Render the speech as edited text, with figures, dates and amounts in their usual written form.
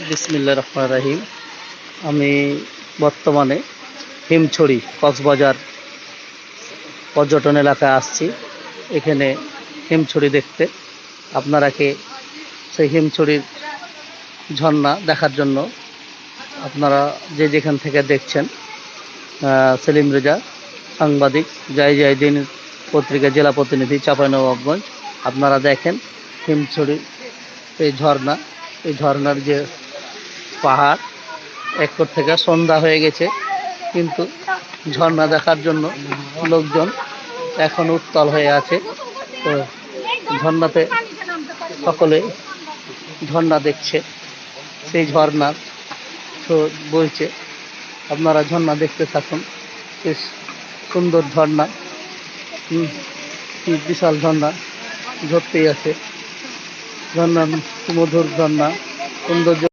বিসমিল্লাহির রহমানির রহিম। আমি বর্তমানে হিমছড়ি কক্সবাজার পর্যটন এলাকায় আসছি। এখানে হিমছড়ি দেখতে, আপনারাকে সেই হিমছড়ির ঝর্ণা দেখার জন্য আপনারা যে যেখান থেকে দেখছেন, সেলিম রেজা, সাংবাদিক, জয় দিন পত্রিকা, জেলা প্রতিনিধি, চাঁপাইনবাবগঞ্জ। আপনারা দেখেন হিমছড়ি এই ঝর্ণা, এই ঝর্ণার যে পাহাড়, একর থেকে সন্ধ্যা হয়ে গেছে, কিন্তু ঝর্ণা দেখার জন্য লোকজন এখন উত্তাল হয়ে আছে। তো ঝর্ণাতে সকলে ঝর্ণা দেখছে, সেই ঝর্ণা বইছে। আপনারা ঝর্ণা দেখতে থাকুন। বেশ সুন্দর ঝর্ণা, বিশাল ঝর্ণা ঝরতেই আছে। ঝর্ণা মধুর ঝর্ণা, সৌন্দর্য।